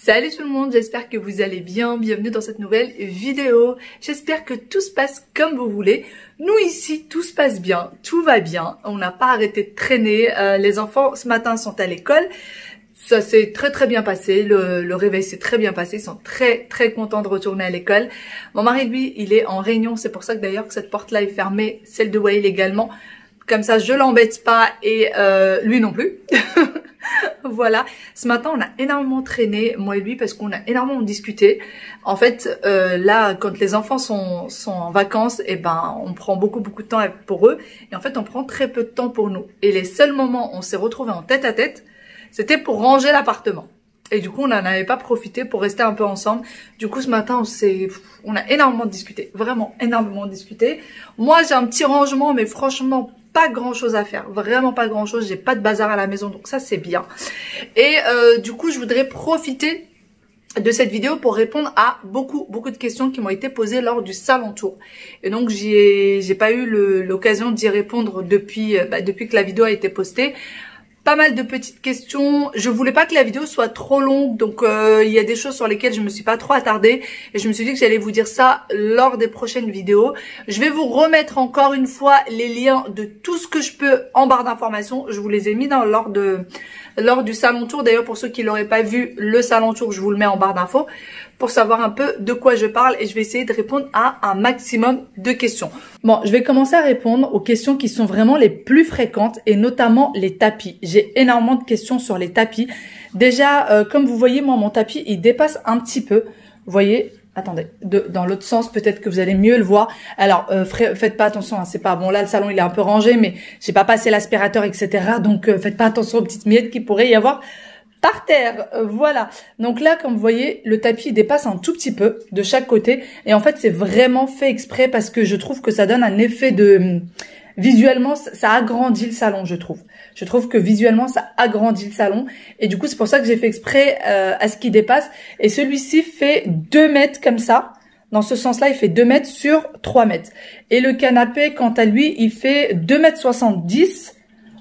Salut tout le monde, j'espère que vous allez bien, bienvenue dans cette nouvelle vidéo. J'espère que tout se passe comme vous voulez. Nous ici, tout se passe bien, tout va bien. On n'a pas arrêté de traîner, les enfants ce matin sont à l'école. Ça s'est très bien passé, le réveil s'est très bien passé, ils sont très contents de retourner à l'école. Mon mari lui, il est en réunion, c'est pour ça que d'ailleurs que cette porte-là est fermée, celle de Wael également. Comme ça, je l'embête pas et lui non plus. Voilà, ce matin on a énormément traîné, moi et lui, parce qu'on a énormément discuté. En fait, là, quand les enfants sont en vacances, et ben, on prend beaucoup de temps pour eux. Et en fait, on prend très peu de temps pour nous. Et les seuls moments où on s'est retrouvés en tête à tête, c'était pour ranger l'appartement. Et du coup, on n'en avait pas profité pour rester un peu ensemble. Du coup, ce matin, on a énormément discuté. Vraiment énormément discuté. Moi, j'ai un petit rangement, mais franchement, pas grand chose à faire, vraiment pas grand chose, j'ai pas de bazar à la maison, donc ça c'est bien. Et du coup je voudrais profiter de cette vidéo pour répondre à beaucoup de questions qui m'ont été posées lors du salon tour. Et donc j'ai pas eu l'occasion d'y répondre depuis que la vidéo a été postée. Pas mal de petites questions. Je voulais pas que la vidéo soit trop longue, donc il y a des choses sur lesquelles je me suis pas trop attardée et je me suis dit que j'allais vous dire ça lors des prochaines vidéos. Je vais vous remettre encore une fois les liens de tout ce que je peux en barre d'informations. Je vous les ai mis lors du salon tour. D'ailleurs, pour ceux qui l'auraient pas vu, le salon tour, je vous le mets en barre d'infos pour savoir un peu de quoi je parle et je vais essayer de répondre à un maximum de questions. Bon, je vais commencer à répondre aux questions qui sont vraiment les plus fréquentes et notamment les tapis. J'ai énormément de questions sur les tapis. Déjà, comme vous voyez, moi, mon tapis, il dépasse un petit peu. Vous voyez, attendez, dans l'autre sens, peut-être que vous allez mieux le voir. Alors, faites pas attention, hein, c'est pas bon. Là, le salon, il est un peu rangé, mais j'ai pas passé l'aspirateur, etc. Donc, faites pas attention aux petites miettes qu'il pourrait y avoir par terre. Voilà. Donc là, comme vous voyez, le tapis dépasse un tout petit peu de chaque côté. Et en fait, c'est vraiment fait exprès parce que je trouve que ça donne un effet de... Visuellement, ça agrandit le salon, je trouve. Je trouve que visuellement, ça agrandit le salon. Et du coup, c'est pour ça que j'ai fait exprès à ce qu'il dépasse. Et celui-ci fait 2 mètres comme ça. Dans ce sens-là, il fait 2 mètres sur 3 mètres. Et le canapé, quant à lui, il fait 2,70 m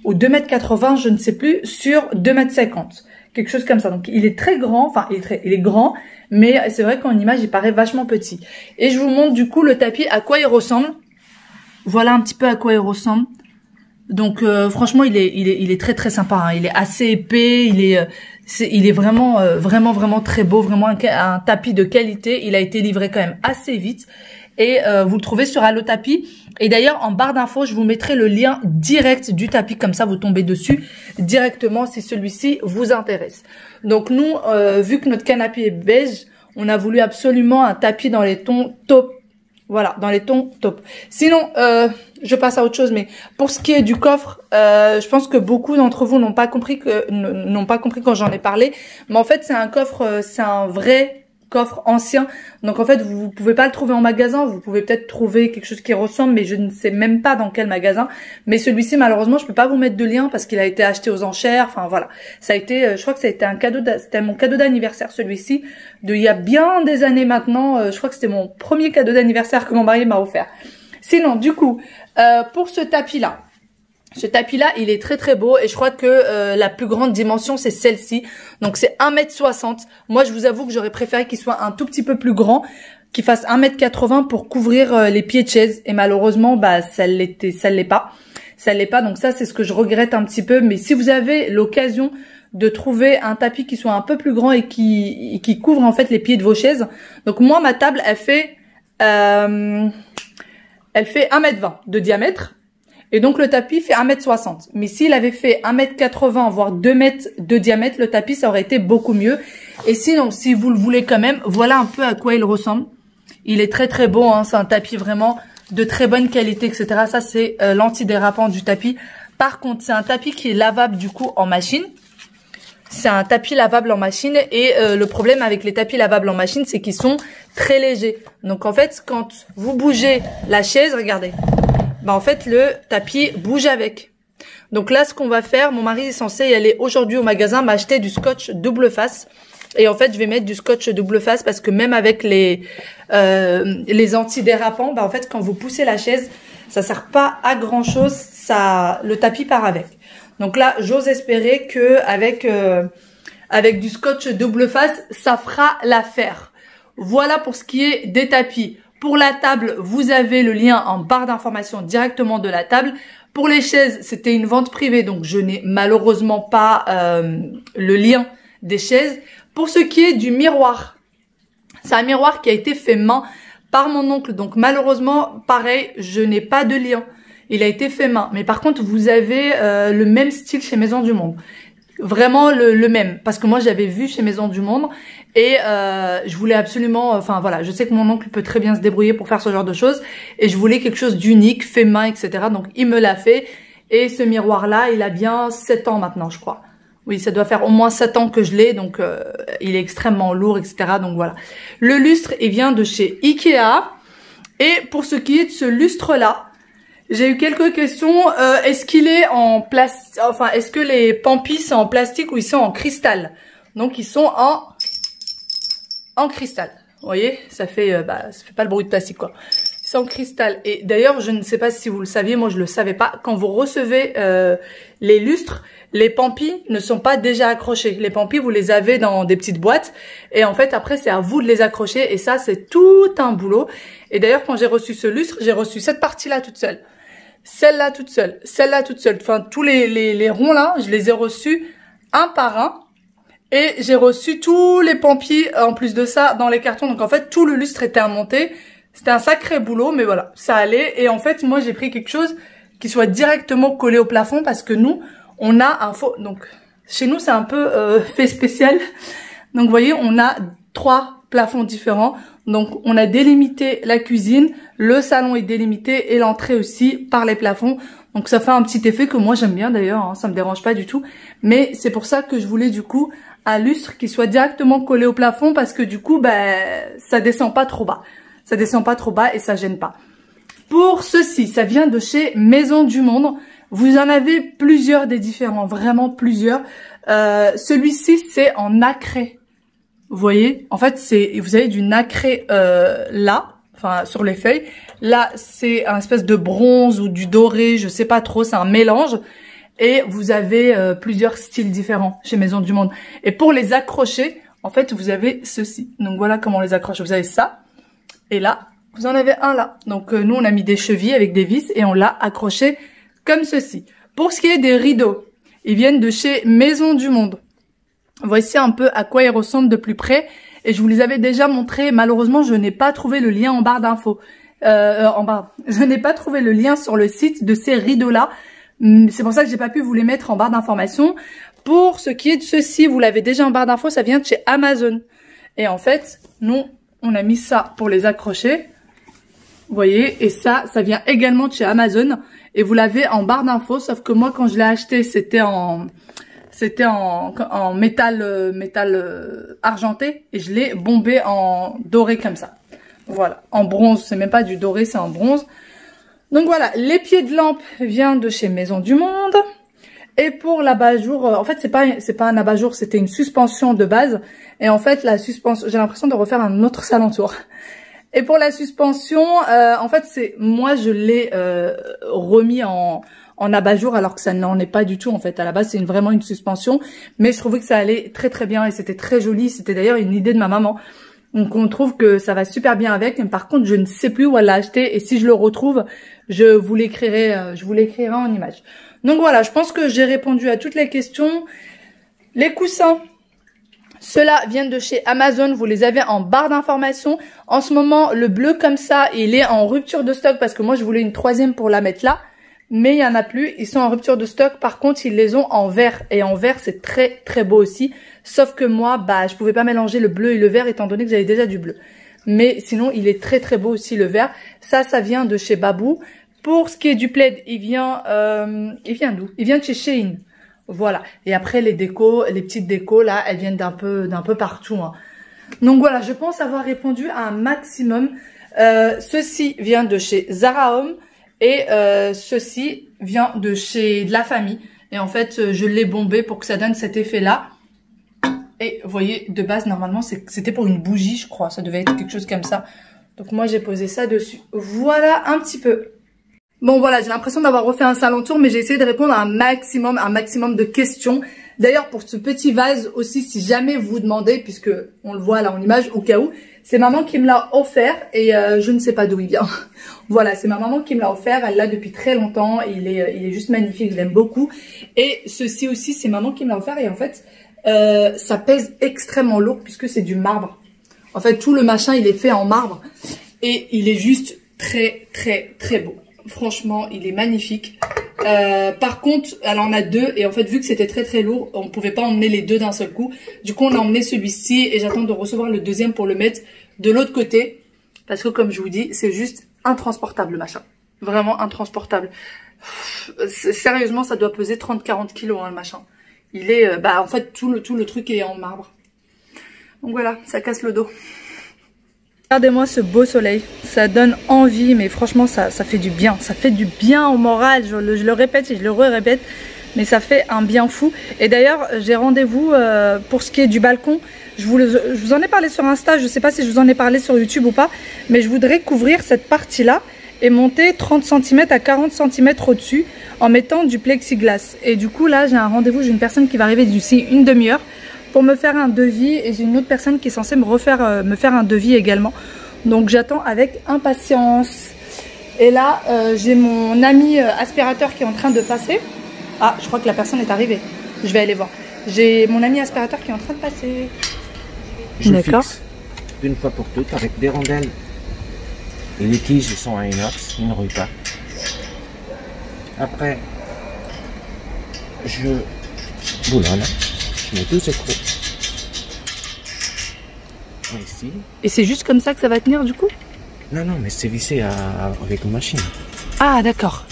ou 2,80 m, je ne sais plus, sur 2,50 m. Quelque chose comme ça. Donc, il est très grand. Enfin, il est grand. Mais c'est vrai qu'en image, il paraît vachement petit. Et je vous montre du coup le tapis, à quoi il ressemble. Voilà un petit peu à quoi il ressemble. Donc franchement, il est très sympa. Hein. Il est assez épais. Il est vraiment très beau. Vraiment un tapis de qualité. Il a été livré quand même assez vite. Et vous le trouvez sur Allo Tapis. Et d'ailleurs, en barre d'infos, je vous mettrai le lien direct du tapis. Comme ça, vous tombez dessus directement si celui-ci vous intéresse. Donc nous, vu que notre canapé est beige, on a voulu absolument un tapis dans les tons taupe. Voilà, dans les tons top. Sinon, je passe à autre chose, mais pour ce qui est du coffre, je pense que beaucoup d'entre vous n'ont pas compris quand j'en ai parlé. Mais en fait, c'est un coffre, c'est un vrai coffre ancien. Donc en fait, vous pouvez pas le trouver en magasin. Vous pouvez peut-être trouver quelque chose qui ressemble, mais je ne sais même pas dans quel magasin. Mais celui-ci, malheureusement, je peux pas vous mettre de lien parce qu'il a été acheté aux enchères. Enfin voilà, ça a été, je crois que ça a été un cadeau, c'était mon cadeau d'anniversaire celui-ci, il y a bien des années maintenant. Je crois que c'était mon premier cadeau d'anniversaire que mon mari m'a offert. Sinon, du coup, pour ce tapis-là. Ce tapis-là, il est très beau et je crois que la plus grande dimension, c'est celle-ci. Donc, c'est 1,60 m. Moi, je vous avoue que j'aurais préféré qu'il soit un tout petit peu plus grand, qu'il fasse 1,80 m pour couvrir les pieds de chaise. Et malheureusement, bah, ça l'est pas. Ça l'est pas. Donc, ça, c'est ce que je regrette un petit peu. Mais si vous avez l'occasion de trouver un tapis qui soit un peu plus grand et qui couvre en fait les pieds de vos chaises. Donc, moi, ma table, elle fait 1,20 m de diamètre. Et donc, le tapis fait 1,60 m. Mais s'il avait fait 1,80 m, voire 2 mètres de diamètre, le tapis, ça aurait été beaucoup mieux. Et sinon, si vous le voulez quand même, voilà un peu à quoi il ressemble. Il est très beau, hein. C'est un tapis vraiment de très bonne qualité, etc. Ça, c'est l'antidérapant du tapis. Par contre, c'est un tapis qui est lavable, du coup, en machine. C'est un tapis lavable en machine. Et le problème avec les tapis lavables en machine, c'est qu'ils sont très légers. Donc, en fait, quand vous bougez la chaise, regardez. Bah en fait le tapis bouge avec. Donc là ce qu'on va faire, mon mari est censé y aller aujourd'hui au magasin m'acheter du scotch double face. Et en fait je vais mettre du scotch double face parce que même avec les antidérapants, bah en fait quand vous poussez la chaise, ça sert pas à grand chose, le tapis part avec. Donc là j'ose espérer que avec avec du scotch double face, ça fera l'affaire. Voilà pour ce qui est des tapis. Pour la table, vous avez le lien en barre d'information directement de la table. Pour les chaises, c'était une vente privée, donc je n'ai malheureusement pas le lien des chaises. Pour ce qui est du miroir, c'est un miroir qui a été fait main par mon oncle, donc malheureusement, pareil, je n'ai pas de lien. Il a été fait main, mais par contre, vous avez le même style chez Maison du Monde. Vraiment le même, parce que moi j'avais vu chez Maison du Monde et je voulais absolument, enfin voilà, je sais que mon oncle peut très bien se débrouiller pour faire ce genre de choses et je voulais quelque chose d'unique, fait main, etc. Donc il me l'a fait et ce miroir là, il a bien 7 ans maintenant je crois. Oui, ça doit faire au moins 7 ans que je l'ai, donc il est extrêmement lourd, etc. Donc voilà. Le lustre, il vient de chez Ikea et pour ce qui est de ce lustre là, j'ai eu quelques questions. Est-ce qu'il est en plastique, enfin, est-ce que les pampis sont en plastique ou ils sont en cristal? Donc, ils sont en cristal. Vous voyez, ça fait pas le bruit de plastique, quoi. Ils sont en cristal. Et d'ailleurs, je ne sais pas si vous le saviez, moi je le savais pas. Quand vous recevez les lustres, les pampis ne sont pas déjà accrochés. Les pampis, vous les avez dans des petites boîtes. Et en fait, après, c'est à vous de les accrocher. Et ça, c'est tout un boulot. Et d'ailleurs, quand j'ai reçu ce lustre, j'ai reçu cette partie-là toute seule. Celle-là toute seule, celle-là toute seule. Enfin, tous les ronds là, je les ai reçus un par un. Et j'ai reçu tous les pampis en plus de ça dans les cartons. Donc en fait, tout le lustre était à monter. C'était un sacré boulot, mais voilà, ça allait. Et en fait, moi, j'ai pris quelque chose qui soit directement collé au plafond parce que nous, on a un faux... Donc, chez nous, c'est un peu fait spécial. Donc, vous voyez, on a 3 plafonds différents. Donc, on a délimité la cuisine, le salon est délimité et l'entrée aussi par les plafonds. Donc, ça fait un petit effet que moi, j'aime bien d'ailleurs, hein, ça me dérange pas du tout. Mais c'est pour ça que je voulais du coup un lustre qui soit directement collé au plafond parce que du coup, ça descend pas trop bas. Ça descend pas trop bas et ça gêne pas. Pour ceci, ça vient de chez Maison du Monde. Vous en avez plusieurs des différents, vraiment plusieurs. Celui-ci, c'est en nacré. Vous voyez, en fait, vous avez du nacré là, enfin sur les feuilles. Là, c'est un espèce de bronze ou du doré, je sais pas trop, c'est un mélange. Et vous avez plusieurs styles différents chez Maison du Monde. Et pour les accrocher, en fait, vous avez ceci. Donc voilà comment on les accroche. Vous avez ça. Et là, vous en avez un là. Donc nous, on a mis des chevilles avec des vis et on l'a accroché comme ceci. Pour ce qui est des rideaux, ils viennent de chez Maison du Monde. Voici un peu à quoi ils ressemblent de plus près. Et je vous les avais déjà montrés. Malheureusement, je n'ai pas trouvé le lien en barre d'infos. Je n'ai pas trouvé le lien sur le site de ces rideaux-là. C'est pour ça que j'ai pas pu vous les mettre en barre d'information. Pour ce qui est de ceci, vous l'avez déjà en barre d'infos, ça vient de chez Amazon. Et en fait, nous, on a mis ça pour les accrocher. Vous voyez, et ça vient également de chez Amazon. Et vous l'avez en barre d'infos, sauf que moi, quand je l'ai acheté, c'était en métal argenté. Et je l'ai bombé en doré comme ça. Voilà, en bronze, c'est même pas du doré, c'est en bronze. Donc voilà, les pieds de lampe viennent de chez Maison du Monde. Et pour l'abat-jour, en fait, c'est pas un abat-jour, c'était une suspension de base. Et en fait, la suspension, j'ai l'impression de refaire un autre salon tour. Et pour la suspension, en fait, moi, je l'ai remis en abat-jour, alors que ça n'en est pas du tout, en fait. À la base, c'est vraiment une suspension. Mais je trouvais que ça allait très très bien et c'était très joli. C'était d'ailleurs une idée de ma maman. Donc on trouve que ça va super bien avec. Mais par contre, je ne sais plus où elle l'a acheté. Et si je le retrouve, je vous l'écrirai en image. Donc voilà, je pense que j'ai répondu à toutes les questions. Les coussins, ceux-là viennent de chez Amazon. Vous les avez en barre d'information. En ce moment, le bleu comme ça, il est en rupture de stock parce que moi, je voulais une 3e pour la mettre là. Mais il n'y en a plus. Ils sont en rupture de stock. Par contre, ils les ont en vert. Et en vert, c'est très très beau aussi. Sauf que moi, je pouvais pas mélanger le bleu et le vert étant donné que j'avais déjà du bleu. Mais sinon, il est très très beau aussi le vert. Ça vient de chez Babou. Pour ce qui est du plaid, il vient d'où? Il vient de chez Shein. Voilà. Et après, les décos, les petites décos, là, elles viennent d'un peu partout. Hein. Donc voilà, je pense avoir répondu à un maximum. Ceci vient de chez Zara Home. Et ceci vient de chez La Famille. Et en fait, je l'ai bombé pour que ça donne cet effet-là. Et vous voyez, de base, normalement, c'était pour une bougie, je crois. Ça devait être quelque chose comme ça. Donc moi, j'ai posé ça dessus. Voilà un petit peu. Bon voilà, j'ai l'impression d'avoir refait un salon tour, mais j'ai essayé de répondre à un maximum de questions. D'ailleurs, pour ce petit vase aussi, si jamais vous vous demandez, puisque on le voit là en image, au cas où, c'est maman qui me l'a offert et je ne sais pas d'où il vient. Voilà, c'est ma maman qui me l'a offert. Elle l'a depuis très longtemps. Il est juste magnifique, je l'aime beaucoup. Et ceci aussi, c'est maman qui me l'a offert et en fait, ça pèse extrêmement lourd puisque c'est du marbre. En fait, tout le machin, il est fait en marbre et il est juste très, très, très beau. Franchement, il est magnifique. Par contre, elle en a deux et en fait, vu que c'était très, très lourd, on pouvait pas emmener les deux d'un seul coup. Du coup, on a emmené celui-ci et j'attends de recevoir le deuxième pour le mettre de l'autre côté. Parce que comme je vous dis, c'est juste intransportable le machin. Vraiment intransportable. Sérieusement, ça doit peser 30-40 kilos hein, le machin. Il est, en fait, tout le truc est en marbre. Donc voilà, ça casse le dos. Regardez-moi ce beau soleil, ça donne envie, mais franchement ça fait du bien. Ça fait du bien au moral, je le répète et je le répète, mais ça fait un bien fou. Et d'ailleurs, j'ai rendez-vous pour ce qui est du balcon. Je vous en ai parlé sur Insta, je ne sais pas si je vous en ai parlé sur YouTube ou pas, mais je voudrais couvrir cette partie-là et monter 30 cm à 40 cm au-dessus en mettant du plexiglas. Et du coup, là, j'ai un rendez-vous, j'ai une personne qui va arriver d'ici une demi-heure pour me faire un devis et j'ai une autre personne qui est censée me faire un devis également. Donc j'attends avec impatience. Et là, j'ai mon ami aspirateur qui est en train de passer. Ah, je crois que la personne est arrivée. Je vais aller voir. J'ai mon ami aspirateur qui est en train de passer. Je fixe une fois pour toutes avec des rondelles. Et les tiges sont à inox, ils ne rouillent pas. Après, je boulonne. Je mets tous ces trous. Ici. Et c'est juste comme ça que ça va tenir du coup? Non, non, mais c'est vissé avec une machine. Ah, d'accord.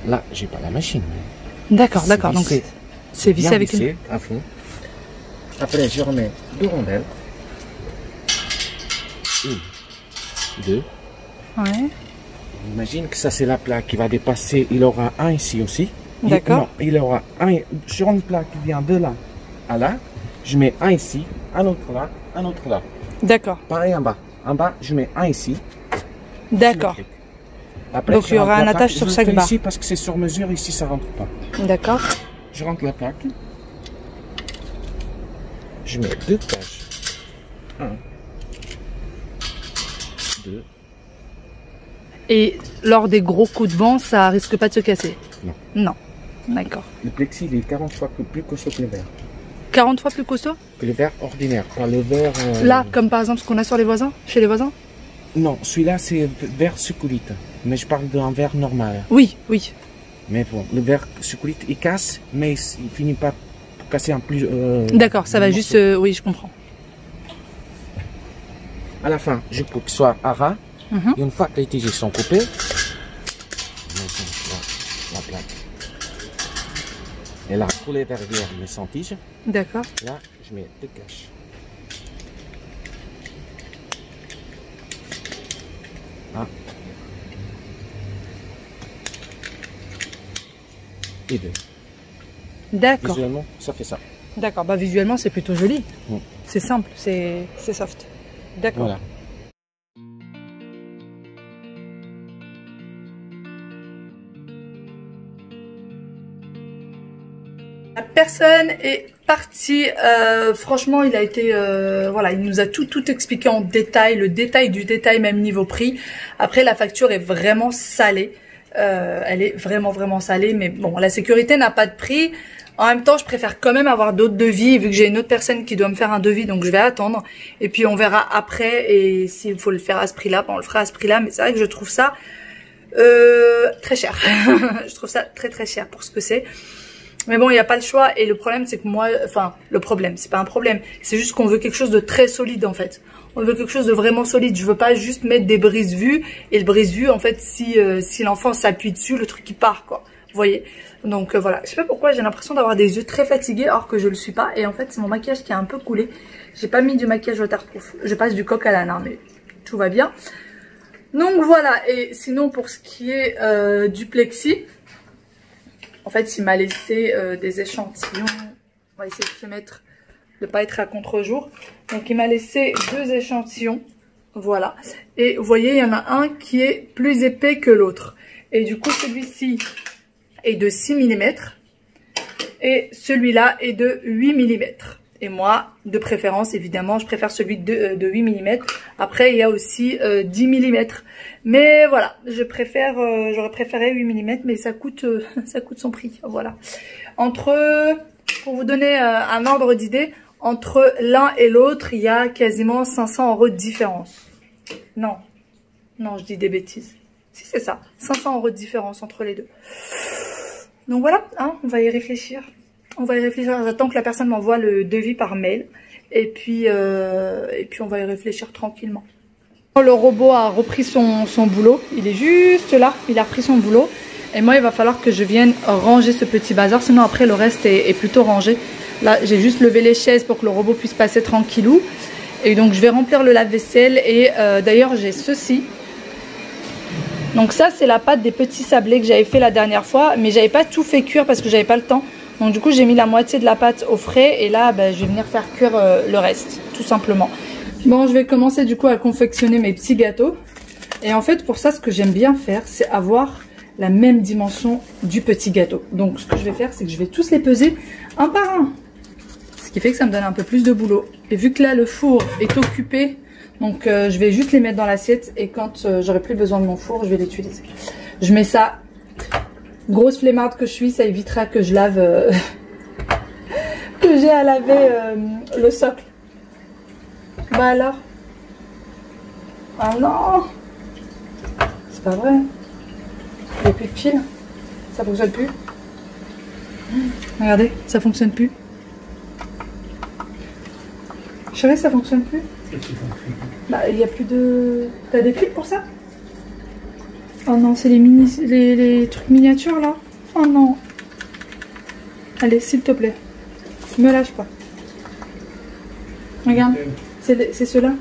Là, j'ai pas la machine. D'accord, d'accord. Donc c'est vissé avec une... à fond. Après, je remets deux rondelles. Une, deux. Ouais. Imagine que ça, c'est la plaque qui va dépasser. Il aura un ici aussi. D'accord. Il aura un sur une plaque qui vient de là à là. Je mets un ici, un autre là, un autre là. D'accord. Pareil en bas. En bas, je mets un ici. D'accord. Après, donc il y aura un attache sur chaque barre. Ici parce que c'est sur mesure, ici ça rentre pas. D'accord. Je rentre la plaque. Je mets deux tâches. Un. Deux. Et lors des gros coups de vent, ça risque pas de se casser? Non. Non. D'accord. Le plexi, il est 40 fois plus costaud que le verre. 40 fois plus costaud? Que le verre ordinaire, pas le verre... Là, comme par exemple ce qu'on a sur les voisins, chez les voisins? Non, celui-là c'est verre succulite. Mais je parle d'un verre normal. Oui, oui. Mais bon, le verre succulite, il casse, mais il finit pas pour casser en plus... D'accord, ça va juste... oui, je comprends. À la fin, je peux qu'il soit à ras. Et une fois que les tiges sont coupées, la plaque. Elle a coulé derrière les sans tiges. D'accord. Là, je mets deux caches. Un. Et deux. D'accord. Visuellement, ça fait ça. D'accord, bah visuellement c'est plutôt joli. Mm. C'est simple, c'est soft. D'accord. Voilà. La personne est partie, franchement il a été, voilà, il nous a tout expliqué en détail, le détail du détail, même niveau prix. Après la facture est vraiment salée, elle est vraiment salée, mais bon, la sécurité n'a pas de prix. En même temps, je préfère quand même avoir d'autres devis, vu que j'ai une autre personne qui doit me faire un devis, donc je vais attendre. Et puis on verra après, et s'il faut le faire à ce prix-là, on le fera à ce prix-là, mais c'est vrai que je trouve ça très cher. Je trouve ça très cher pour ce que c'est. Mais bon, il n'y a pas le choix. Et le problème, c'est que moi... Enfin, le problème, c'est pas un problème. C'est juste qu'on veut quelque chose de très solide, en fait. On veut quelque chose de vraiment solide. Je veux pas juste mettre des brise-vues. Et le brise-vue, en fait, si l'enfant s'appuie dessus, le truc, il part, quoi. Vous voyez? Donc, voilà. Je sais pas pourquoi, j'ai l'impression d'avoir des yeux très fatigués, alors que je le suis pas. Et en fait, c'est mon maquillage qui a un peu coulé. J'ai pas mis du maquillage waterproof. Je passe du coq à l'âne, hein, mais tout va bien. Donc, voilà. Et sinon, pour ce qui est du plexi... En fait, il m'a laissé des échantillons. On va essayer de se mettre, de pas être à contre-jour. Donc, il m'a laissé 2 échantillons. Voilà. Et vous voyez, il y en a un qui est plus épais que l'autre. Et du coup, celui-ci est de 6 mm. Et celui-là est de 8 mm. Et moi, de préférence, évidemment, je préfère celui de 8 mm. Après, il y a aussi 10 mm. Mais voilà, j'aurais préféré 8 mm, mais ça coûte son prix. Voilà. Pour vous donner un ordre d'idée, entre l'un et l'autre, il y a quasiment 500 € de différence. Non, je dis des bêtises. Si, c'est ça. 500 € de différence entre les deux. Donc voilà, hein, on va y réfléchir. J'attends que la personne m'envoie le devis par mail. Et puis on va y réfléchir tranquillement. Le robot a repris son boulot. Il est juste là. Il a repris son boulot. Et moi, il va falloir que je vienne ranger ce petit bazar. Sinon, après, le reste est plutôt rangé. Là, j'ai juste levé les chaises pour que le robot puisse passer tranquillou. Et donc, je vais remplir le lave-vaisselle. Et d'ailleurs, j'ai ceci. Donc ça, c'est la pâte des petits sablés que j'avais fait la dernière fois. Mais j'avais pas tout fait cuire parce que j'avais pas le temps. Donc du coup, j'ai mis la moitié de la pâte au frais. Et là, je vais venir faire cuire le reste, tout simplement. Bon, je vais commencer du coup à confectionner mes petits gâteaux. Et en fait, pour ça, ce que j'aime bien faire, c'est avoir la même dimension du petit gâteau. Donc ce que je vais faire, c'est que je vais tous les peser un par un. Ce qui fait que ça me donne un peu plus de boulot. Et vu que là, le four est occupé, donc je vais juste les mettre dans l'assiette. Et quand j'aurai plus besoin de mon four, je vais l'utiliser. Je mets ça. Grosse flemmarde que je suis, ça évitera que je lave... que j'ai à laver le socle. Bah alors. Ah non. C'est pas vrai. Il n'y a plus de pile. Ça fonctionne plus. Regardez, ça fonctionne plus. Chérie, ça fonctionne plus. Bah, il n'y a plus de... T'as des piles pour ça? Oh non, c'est les trucs miniatures là. Oh non. Allez, s'il te plaît. Me lâche pas. Regarde, c'est ceux-là.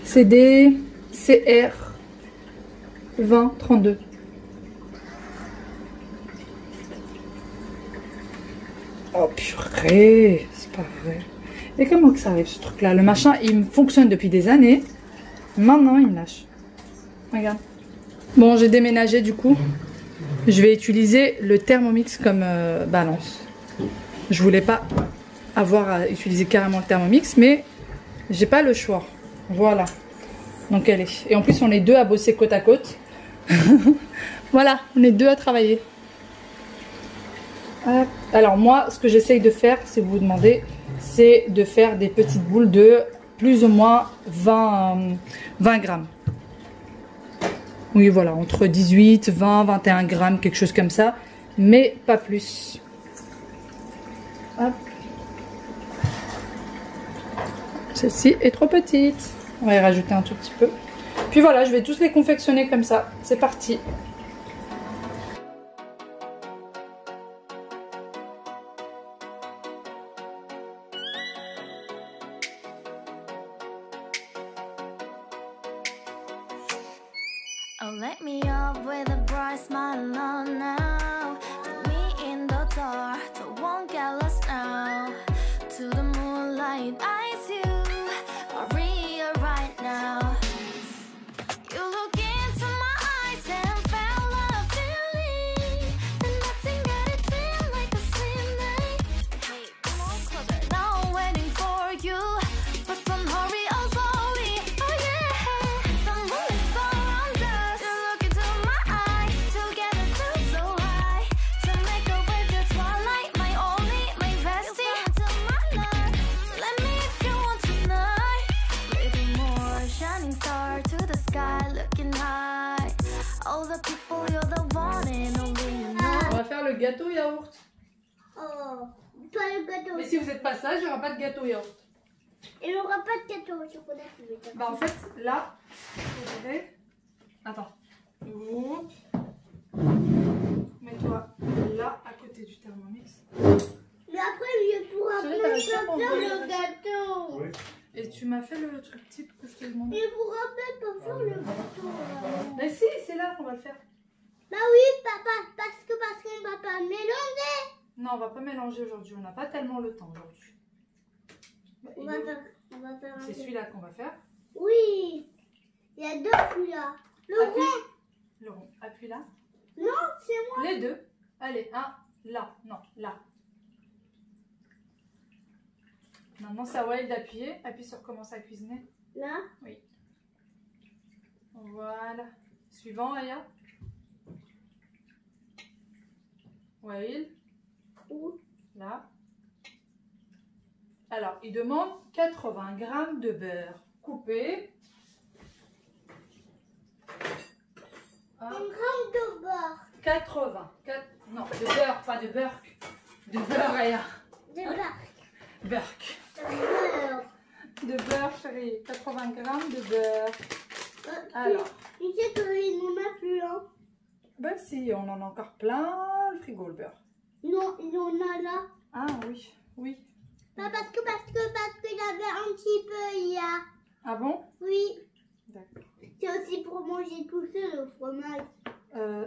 C'est des CR 2032. Oh purée, c'est pas vrai. Et comment que ça arrive ce truc là? Le machin il fonctionne depuis des années. Maintenant il me lâche. Regarde. Bon, j'ai déménagé du coup. Je vais utiliser le Thermomix comme balance. Je voulais pas avoir à utiliser carrément le Thermomix, mais j'ai pas le choix. Voilà. Donc elle est. Et en plus on est deux à bosser côte à côte. Voilà, on est deux à travailler. Alors moi, ce que j'essaye de faire, si vous vous demandez, c'est de faire des petites boules de plus ou moins 20 grammes. Oui, voilà, entre 18, 20, 21 grammes, quelque chose comme ça, mais pas plus. Hop. Celle-ci est trop petite. On va y rajouter un tout petit peu. Puis voilà, je vais tous les confectionner comme ça. C'est parti. Oh, let me up with a bright smile on now. Put me in the dark, so won't get lost now. To the moonlight, eyes you are real right now. You look into my eyes and felt a feeling. And nothing got it feel like a slim night. Hey, come on, closer. Now I'm waiting for you, but don't hurry, oh slowly. Oh yeah, the moon is around us. You look into my eyes, together feel so high. To make a way through twilight, my only, my bestie. You fall into my life. Let me if you want tonight. Little more shining star to the sky, looking high. All the people, you're the one and only you know. On va faire le gâteau yaourt. Oh, pas le gâteau. Mais si vous n'êtes pas sage, il n'y aura pas de gâteau yaourt. Il n'y aura pas de gâteau au chocolat. Bah en fait, là, vous verrez. Attends. Oups. Mets-toi là, à côté du Thermomix. Mais après, je pourrai Chérie, même t'as réussi à pas faire m'envoyer le gâteau. Oui. Et tu m'as fait le truc type que je t'ai demandé. Je pourrai même pas faire le gâteau. Mais si, c'est là qu'on va le faire. Bah oui, papa, parce qu'on va pas mélanger. Non, on va pas mélanger aujourd'hui. On n'a pas tellement le temps aujourd'hui. On va faire C'est celui-là qu'on va faire. Oui, il y a deux couleurs. Le Ah oui. rond. Le rond. Appuie là. Non, c'est moi. Les deux. Allez, un, là. Non, là. Maintenant, c'est à Wael d'appuyer. Appuie sur commencer à cuisiner. Là. Oui. Voilà. Suivant, Aya. Wael. Où? Là. Alors, il demande 80 g de beurre coupé. 1 gramme de beurre. 80. Non, de beurre, pas de beurre. De beurre, Aya. De beurre. Beurre. De beurre. De beurre, chérie. 80 g de beurre. Alors. Tu sais qu'il n'en a plus, hein? Ben si, on en a encore plein le frigo, le beurre. Non, il en a là. Ah oui, oui. Pas parce que j'avais un petit peu hier. Ah bon? Oui. D'accord. C'est aussi pour manger tout seul le fromage.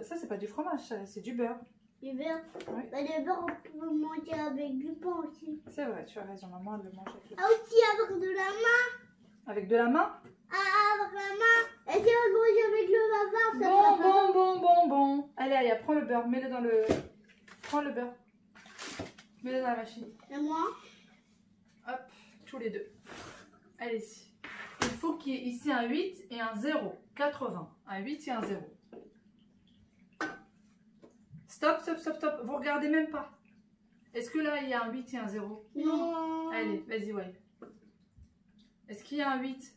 Ça, c'est pas du fromage, c'est du beurre. Du beurre. Oui. Bah, le beurre, on peut manger avec du pain aussi. C'est vrai, tu as raison, maman, elle le mange avec le Ah, aussi avec de la main. Avec de la main? Ah, avec la main. Et si on mange avec le bavard, ça sera pas Bon. Allez, Aya, prends le beurre, mets-le dans le... Prends le beurre. Mets-le dans la machine. Et moi? Hop, tous les deux. Allez-y. Il faut qu'il y ait ici un 8 et un 0. 80. Un 8 et un 0. Stop. Vous regardez même pas. Est-ce que là, il y a un 8 et un 0? Non. Allez, vas-y, ouais. Est-ce qu'il y a un 8?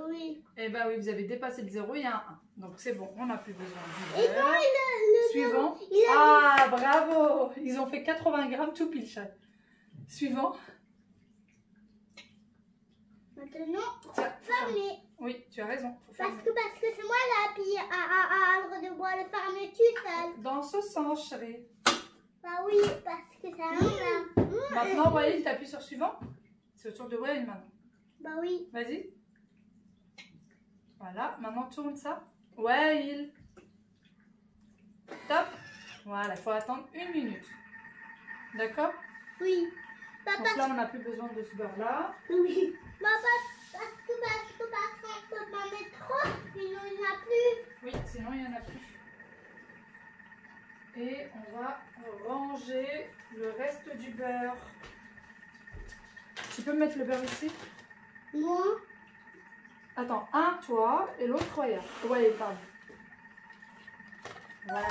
Oui. Eh bien oui, vous avez dépassé le 0, il y a un 1. Donc c'est bon, on n'a plus besoin du Et beurre. quand le Suivant. il a... Ah, bravo! Ils ont fait 80 grammes tout pile, chat. Suivant. Maintenant, Tiens, fermer. oui, tu as raison. Faut Parce fermer. que c'est moi là, puis à arbre de bois, le fermer tout seul. Dans ce sens, chérie. Bah oui, parce que ça là. Maintenant, Wael, t'appuies sur suivant. C'est au tour de Wael maintenant. Bah oui. Vas-y. Voilà, maintenant tourne ça. Wael. Top. Voilà, il faut attendre 1 minute. D'accord? Oui. Donc Papa, là, on n'a plus besoin de ce beurre-là. oui. Papa, parce qu'on peut pas mettre trop, sinon il n'y en a plus. Oui, sinon il n'y en a plus. Et on va ranger le reste du beurre. Tu peux mettre le beurre ici? Moi? Attends, un toi et l'autre Roya. Ouais, pardon. Voilà.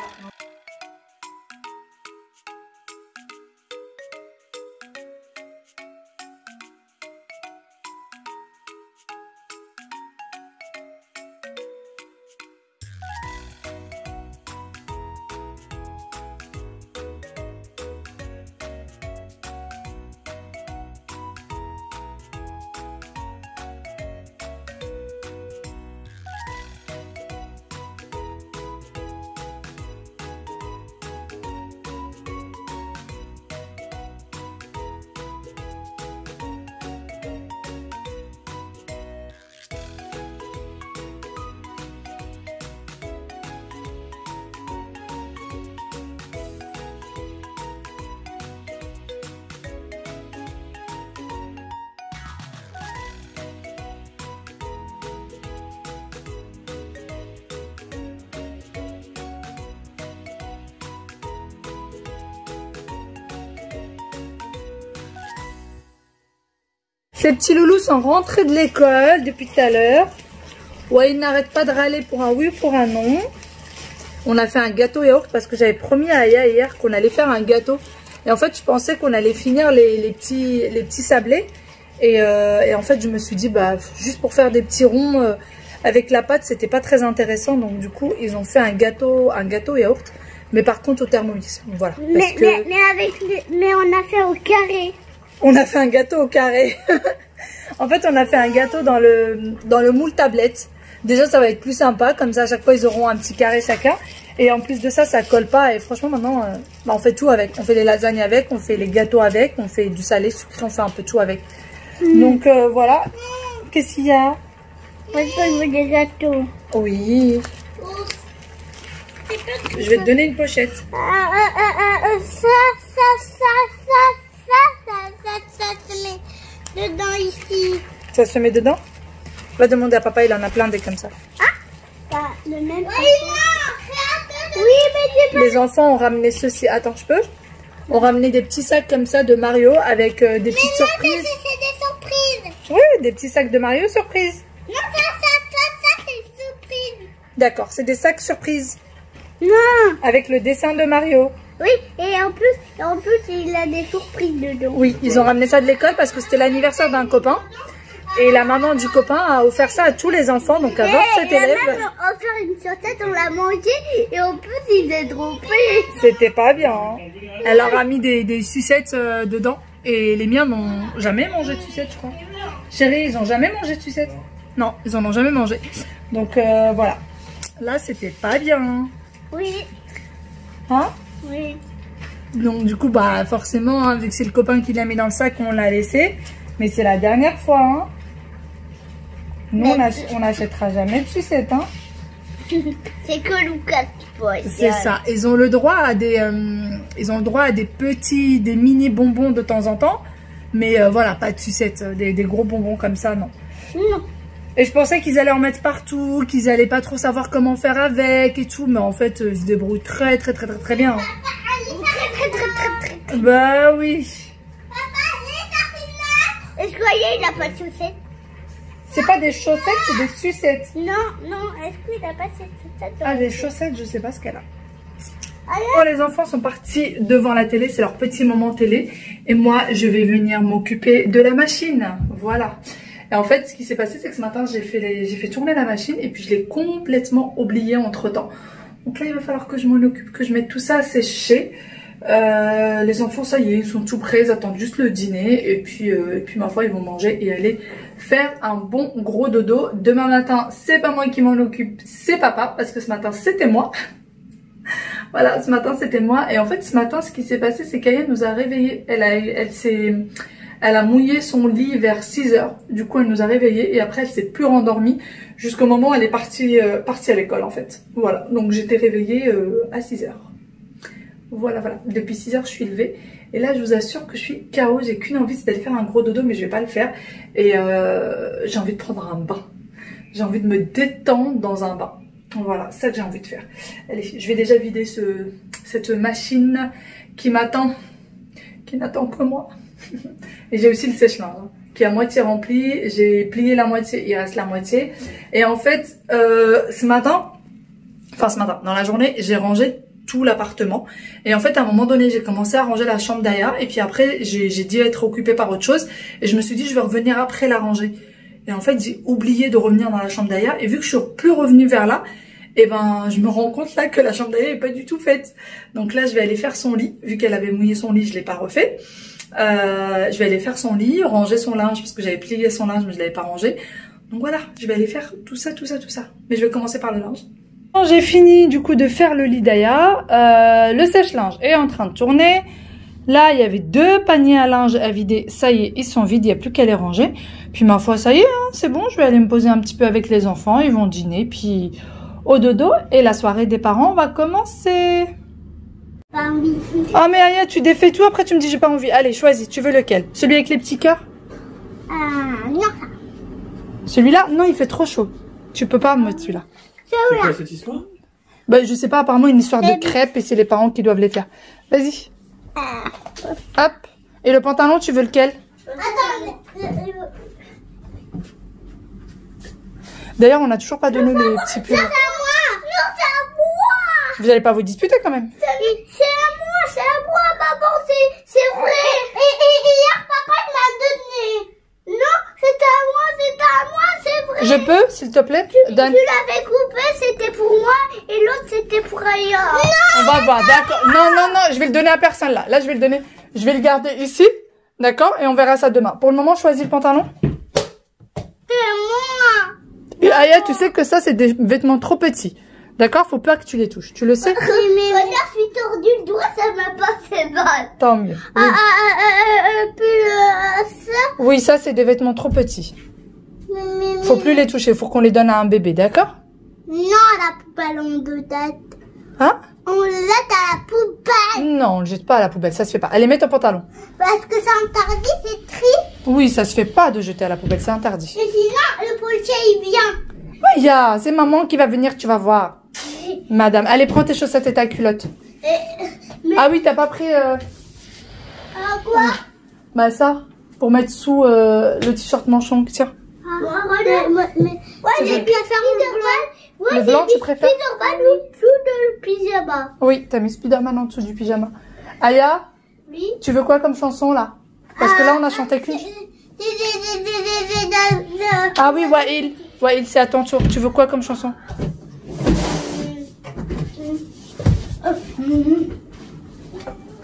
Ces petits loulous sont rentrés de l'école depuis tout à l'heure. Ouais, ils n'arrêtent pas de râler pour un oui ou pour un non. On a fait un gâteau yaourt parce que j'avais promis à Aya hier qu'on allait faire un gâteau. Et en fait, je pensais qu'on allait finir les petits sablés. Et en fait, je me suis dit, bah, juste pour faire des petits ronds avec la pâte, c'était pas très intéressant. Donc du coup, ils ont fait un gâteau yaourt. Mais par contre, au Thermomix. Voilà. Mais on a fait au carré. On a fait un gâteau au carré. En fait, on a fait un gâteau dans le moule tablette. Déjà, ça va être plus sympa. Comme ça, à chaque fois, ils auront un petit carré chacun. Et en plus de ça, ça colle pas. Et franchement, maintenant, bah, on fait tout avec. On fait les lasagnes avec, on fait les gâteaux avec, on fait du salé, sucré, on fait un peu tout avec. Donc, voilà. Qu'est-ce qu'il y a? Moi, je veux des gâteaux. Oui. Je vais te donner une pochette. Ça se met dedans ici. Ça se met dedans? Va demander à papa, il en a plein des comme ça. Ah, le même. Oui, non. les enfants ont ramené ceci. Attends, je peux? On ramené des petits sacs comme ça de Mario avec des petites surprises. C'est des surprises. Oui, des petits sacs de Mario surprise. Non, ça, c'est une surprise. D'accord, c'est des sacs surprises Non. avec le dessin de Mario. Oui, et en plus, il a des surprises dedans. Oui, ils ont ramené ça de l'école parce que c'était l'anniversaire d'un copain. Et la maman du copain a offert ça à tous les enfants, donc à 27 élèves. Même offert une chaussette, on l'a mangée et en plus, il est droppé. C'était pas bien. Hein. Elle leur a mis des sucettes dedans. Et les miens n'ont jamais mangé de sucettes, je crois. Chérie, ils ont jamais mangé de sucettes? Non, ils en ont jamais mangé. Donc voilà. Là, c'était pas bien. Oui, Hein? oui. Donc du coup, bah forcément, hein, vu que c'est le copain qui l'a mis dans le sac, on l'a laissé. Mais c'est la dernière fois. Hein. Nous, on n'achètera jamais de sucettes. Hein. C'est que Lucas qui peut. C'est ça. Ils ont le droit à des petits, des mini bonbons de temps en temps. Mais voilà, pas de sucettes. Des gros bonbons comme ça, non. Non. Et je pensais qu'ils allaient en mettre partout, qu'ils allaient pas trop savoir comment faire avec et tout. Mais en fait, ils se débrouillent très bien. Très. Bah oui. Est-ce que voyez, il a pas de chaussettes? C'est pas des chaussettes, c'est des sucettes. Non, est-ce qu'il a pas cette chaussette? Ah, des chaussettes, je sais pas ce qu'elle a. Allez. Oh, les enfants sont partis devant la télé, c'est leur petit moment télé. Et moi, je vais venir m'occuper de la machine. Voilà. Et en fait, ce qui s'est passé, c'est que ce matin, j'ai fait tourner la machine et puis je l'ai complètement oubliée entre temps. Donc là, il va falloir que je m'en occupe, que je mette tout ça à sécher. Les enfants, ça y est, ils sont tout prêts, ils attendent juste le dîner. Et puis ma foi, ils vont manger et aller faire un bon gros dodo. Demain matin, c'est pas moi qui m'en occupe, c'est papa, parce que ce matin, c'était moi. Voilà, ce matin, c'était moi. Et en fait, ce matin, ce qui s'est passé, c'est qu'Aya nous a réveillés. Elle a mouillé son lit vers 6 h. Du coup, elle nous a réveillés et après, elle s'est plus rendormie jusqu'au moment où elle est partie à l'école, en fait. Voilà, donc j'étais réveillée à 6 h. Voilà. Depuis 6 h, je suis levée. Et là, je vous assure que je suis KO. J'ai qu'une envie, c'est d'aller faire un gros dodo, mais je vais pas le faire. Et j'ai envie de prendre un bain. J'ai envie de me détendre dans un bain. Voilà, ça que j'ai envie de faire. Allez, je vais déjà vider cette machine qui m'attend, qui n'attend que moi. Et j'ai aussi le sèche-linge hein, qui est à moitié rempli. J'ai plié la moitié, il reste la moitié. Et en fait, ce matin, dans la journée, j'ai rangé tout l'appartement. Et en fait, à un moment donné, j'ai commencé à ranger la chambre d'Aya. Et puis après, j'ai dû être occupée par autre chose. Et je me suis dit, je vais revenir après la ranger. Et en fait, j'ai oublié de revenir dans la chambre d'Aya. Et vu que je suis plus revenue vers là, et ben, je me rends compte là que la chambre d'Aya est pas du tout faite. Donc là, je vais aller faire son lit. Vu qu'elle avait mouillé son lit, je l'ai pas refait. Je vais aller faire son lit, ranger son linge parce que j'avais plié son linge mais je l'avais pas rangé. Donc voilà, je vais aller faire tout ça. Mais je vais commencer par le linge. J'ai fini du coup de faire le lit d'Aya. Le sèche-linge est en train de tourner. Là, il y avait 2 paniers à linge à vider. Ça y est, ils sont vides, il n'y a plus qu'à les ranger. Puis ma foi, ça y est, hein, c'est bon. Je vais aller me poser un petit peu avec les enfants. Ils vont dîner, puis au dodo. Et la soirée des parents va commencer. Pas envie. Ah mais Aya, tu défais tout, après tu me dis j'ai pas envie. Allez, choisis, tu veux lequel? Celui avec les petits cœurs? Non. Celui-là? Non, il fait trop chaud. Tu peux pas mettre celui-là. C'est quoi cette histoire? Bah je sais pas, apparemment une histoire de crêpes et c'est les parents qui doivent les faire. Vas-y. Hop. Et le pantalon, tu veux lequel? Attends. D'ailleurs, on n'a toujours pas donné les petits pulls. C'est à moi. Non, c'est à moi. Vous allez pas vous disputer quand même? C'est à moi, maman, c'est vrai. Et hier, papa m'a donné. Non, c'est à moi, c'est vrai. Je peux, s'il te plaît? Tu l'avais coupé, c'était pour moi, et l'autre, c'était pour Aya. Non. On va voir, d'accord. Non, je vais le donner à personne là. Là, je vais le donner. Je vais le garder ici, d'accord? Et on verra ça demain. Pour le moment, choisis le pantalon. C'est moi. Et Aya, tu sais que ça, c'est des vêtements trop petits. D'accord? Faut pas que tu les touches. Tu le sais? Mais je suis tordu le doigt, ça m'a pas fait mal. Tant mieux. Oui. Ça. Oui, ça, c'est des vêtements trop petits. Faut plus les toucher. Faut qu'on les donne à un bébé, d'accord? Non, la poubelle, on le jette. Hein? On le jette à la poubelle. Non, on le jette pas à la poubelle. Ça se fait pas. Allez, mets ton pantalon. Parce que c'est interdit, c'est triste. Oui, ça se fait pas de jeter à la poubelle. C'est interdit. Et sinon, le policier, il vient. Oui, c'est maman qui va venir, tu vas voir. Madame, allez, prends tes chaussettes et ta culotte. Ah oui, t'as pas pris... Quoi? Bah ça, pour mettre sous le t-shirt manchon, tiens. Ouais, j'ai bien faire Le blanc, tu préfères? Spider-Man en dessous de le pyjama. Oui, t'as mis Spider-Man en dessous du pyjama. Aya, Oui. tu veux quoi comme chanson là? Parce que là, on a chanté qu'une. Ah oui, Wail, c'est à ton tour. Tu veux quoi comme chanson?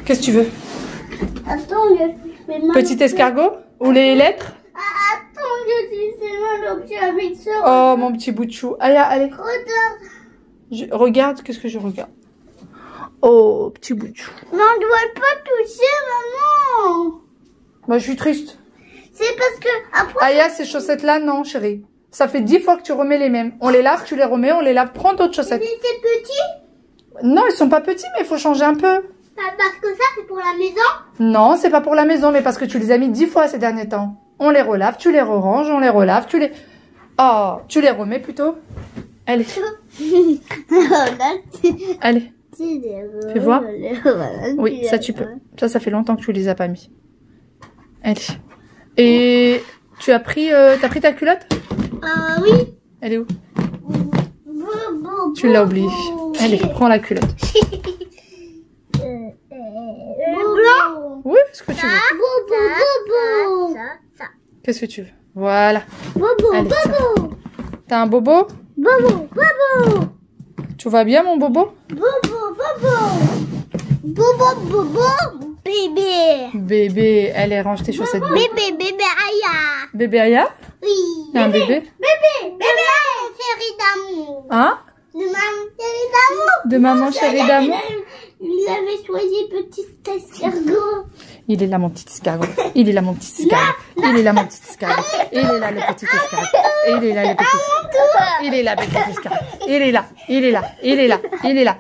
Qu'est-ce que tu veux? Attends, je fais mal. Petit escargot? Ou les lettres? Attends, je suis seulement l'objet avec ça. Oh, mon petit bout de chou. Aya, allez. Regarde. Regarde, qu'est-ce que je regarde? Oh, petit bout de chou. Mais on ne doit pas toucher, maman. Moi, je suis triste. C'est parce que après. Aya, ces chaussettes-là, non, chérie. Ça fait 10 fois que tu remets les mêmes. On les lave, tu les remets, on les lave. Prends d'autres chaussettes. C'était petit. Non, ils sont pas petits, mais il faut changer un peu. Parce que ça, c'est pour la maison. Non, c'est pas pour la maison, mais parce que tu les as mis 10 fois ces derniers temps. On les relave, tu les re-ranges, on les relave, tu les... Oh, tu les remets plutôt. Allez. Allez. Fais voir. Oui, ça tu peux. Ça fait longtemps que tu les as pas mis. Allez. Et tu as pris, t'as pris ta culotte? Oui. Elle est où? Tu l'as oubliée. Allez, prends la culotte. Blanc. Oui, ce que tu veux. Bobo. Qu'est-ce que tu veux? Voilà. Bobo. Allez, tiens. T'as un bobo? Bobo. Bobo. Tout va bien, mon bobo? Bobo. Bébé. Bébé, allez, range tes chaussettes. Bébé Aya. Bébé Aya? Oui. T'as un bébé? Bébé, chérie d'amour. Hein? De maman chérie d'amour. De maman chérie d'amour? Il avait choisi petit escargot. Il est là, mon petit escargot. Il est là, mon petit escargot. Il est là, mon petit escargot. Il est là, le petit escargot. Il est là, le petit escargot. Il est là, le petit escargot. Il est là, il est là, il est là, il est là.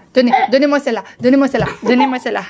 Donnez-moi celle-là. Donnez-moi celle-là. Donnez-moi celle-là.